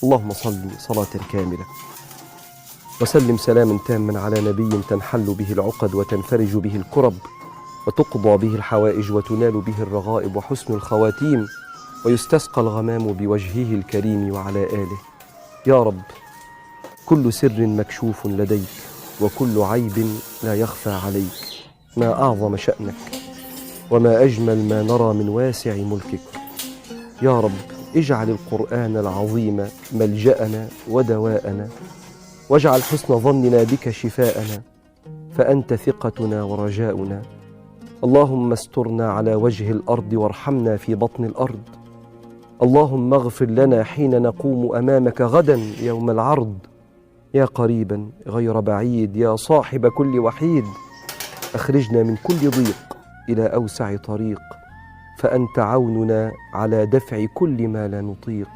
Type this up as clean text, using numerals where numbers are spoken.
اللهم صل صلاة كاملة وسلم سلاما تاما على نبي تنحل به العقد وتنفرج به الكرب وتقضى به الحوائج وتنال به الرغائب وحسن الخواتيم ويستسقى الغمام بوجهه الكريم وعلى آله. يا رب، كل سر مكشوف لديك وكل عيب لا يخفى عليك. ما أعظم شأنك وما أجمل ما نرى من واسع ملكك. يا رب، اجعل القرآن العظيم ملجأنا ودواءنا، واجعل حسن ظننا بك شفاءنا، فأنت ثقتنا ورجاؤنا. اللهم استرنا على وجه الأرض وارحمنا في بطن الأرض. اللهم اغفر لنا حين نقوم أمامك غدا يوم العرض. يا قريبا غير بعيد، يا صاحب كل وحيد، أخرجنا من كل ضيق إلى أوسع طريق، فأنت عوننا على دفع كل ما لا نطيق.